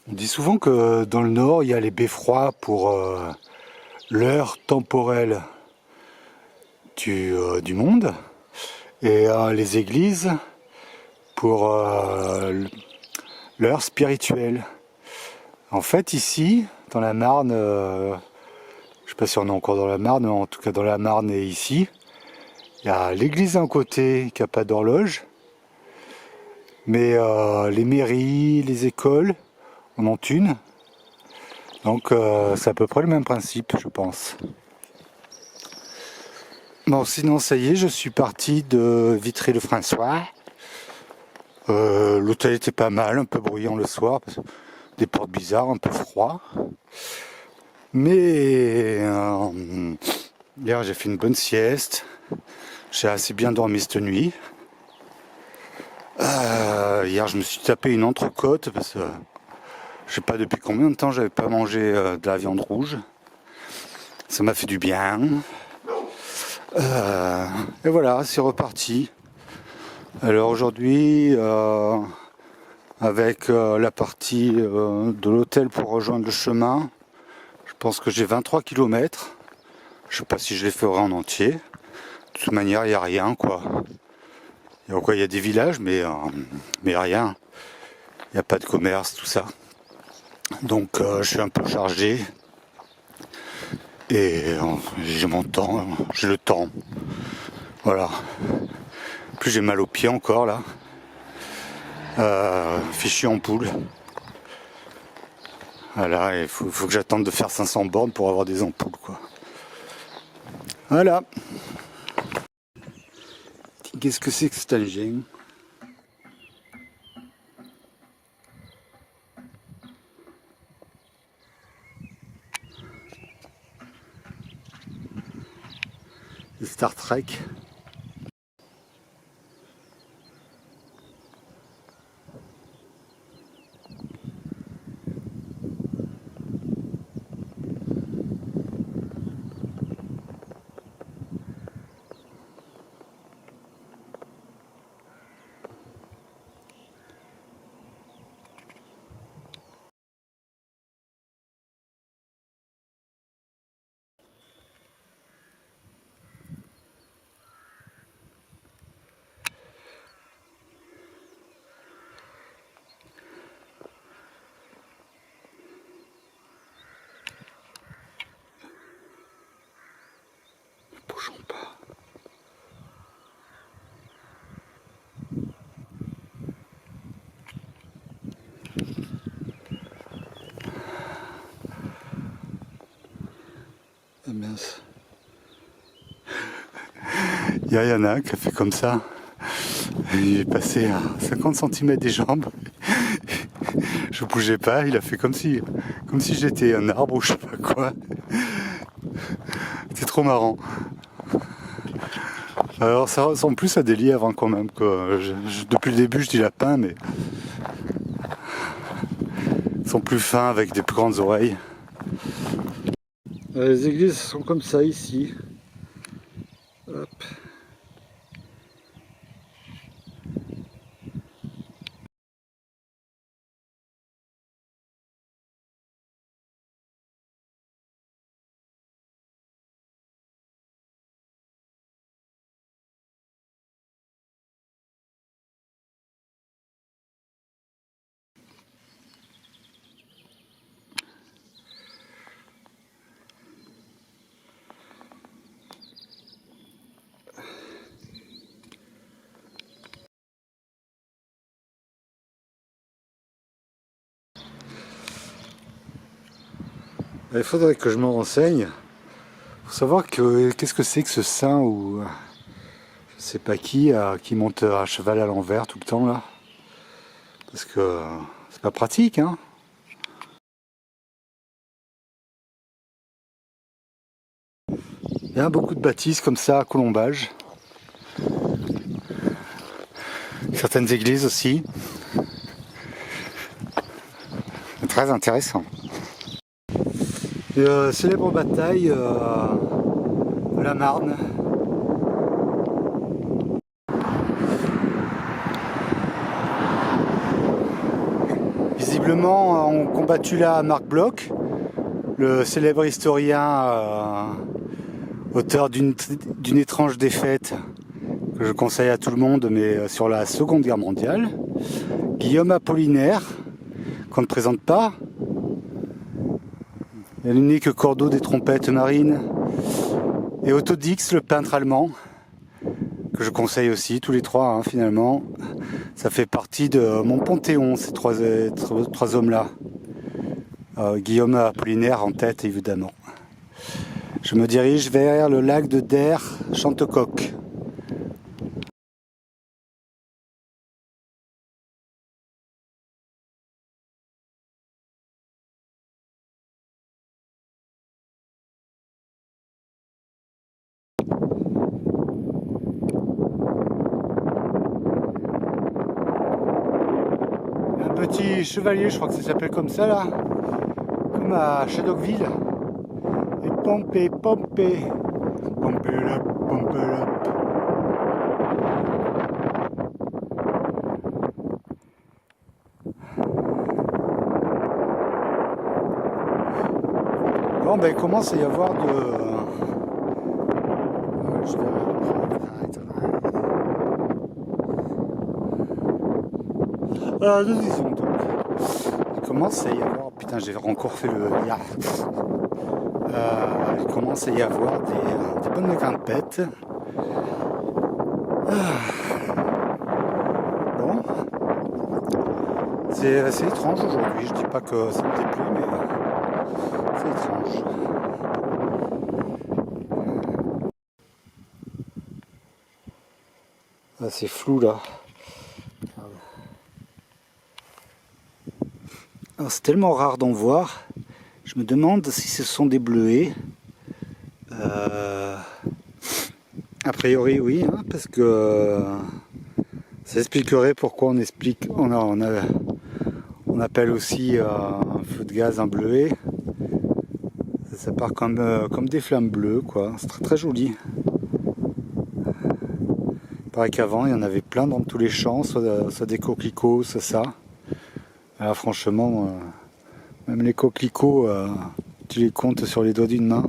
On dit souvent que dans le nord, il y a les beffrois pour l'heure temporelle du monde et les églises pour l'heure spirituelle. En fait, ici, dans la Marne, je ne sais pas si on est encore dans la Marne, mais en tout cas dans la Marne et ici, il y a l'église d'un côté qui n'a pas d'horloge, mais les mairies, les écoles en ont une. Donc c'est à peu près le même principe, je pense. Bon, sinon ça y est, je suis parti de Vitry-le-François. L'hôtel était pas mal, un peu bruyant le soir, des portes bizarres, un peu froid. Mais hier j'ai fait une bonne sieste. J'ai assez bien dormi cette nuit. Hier je me suis tapé une entrecôte parce que je sais pas depuis combien de temps j'avais pas mangé de la viande rouge. Ça m'a fait du bien. Et voilà, c'est reparti. Alors aujourd'hui, avec la partie de l'hôtel pour rejoindre le chemin, je pense que j'ai 23 km. Je sais pas si je les ferai en entier. De toute manière, il n'y a rien, quoi. Il y a des villages, mais rien. Il n'y a pas de commerce, tout ça. Donc je suis un peu chargé. Et j'ai mon temps, j'ai le temps. Voilà. En plus j'ai mal aux pieds encore là. Fichu en poule. Voilà, il faut que j'attende de faire 500 bornes pour avoir des ampoules, quoi. Voilà. Qu'est-ce que c'est que cet engin? Le Star Trek. Bougeons pas. Ah mince. Il y en a un qui a fait comme ça. Il est passé à 50 cm des jambes. Je bougeais pas, il a fait comme si j'étais un arbre ou je sais pas quoi. C'est trop marrant. Alors ça ressemble plus à des lièvres hein, quand même. Depuis le début je dis lapin, mais ils sont plus fins avec des plus grandes oreilles. Les églises sont comme ça ici. Hop. Il faudrait que je me renseigne pour savoir qu'est-ce que c'est que ce saint ou je sais pas qui monte à cheval à l'envers tout le temps là. Parce que c'est pas pratique hein. Il y a beaucoup de bâtisses comme ça à colombage. Certaines églises aussi. C'est très intéressant. Célèbre bataille de la Marne. visiblement ont combattu là Marc Bloch, le célèbre historien auteur d'une étrange défaite que je conseille à tout le monde, mais sur la Seconde Guerre mondiale. Guillaume Apollinaire, qu'on ne présente pas. Il y a l'unique cordeau des trompettes marines. Et Otto Dix, le peintre allemand, que je conseille aussi, tous les trois, hein, finalement. Ça fait partie de mon panthéon, ces trois hommes-là. Guillaume Apollinaire en tête, évidemment. Je me dirige vers le lac de Der Chantecoq. Un petit chevalier, je crois que ça s'appelle comme ça là, comme à Shadowville. Et pomper, pomper, pomper là, pomper là. Bon, ben il commence à y avoir de... Nous y sommes donc. Il commence à y avoir... Putain, j'ai encore fait le... il commence à y avoir des bonnes grimpettes. Bon. C'est assez étrange aujourd'hui. Je dis pas que ça me déplaît, mais c'est étrange. Ah, c'est flou là. Alors, c'est tellement rare d'en voir. Je me demande si ce sont des bleuets. A priori oui, hein, parce que ça expliquerait pourquoi on appelle aussi un feu de gaz un bleuet. Ça part comme des flammes bleues, quoi. C'est très très joli. Il paraît qu'avant il y en avait plein dans tous les champs, soit des coquelicots, soit ça. Alors, franchement, même les coquelicots, tu les comptes sur les doigts d'une main.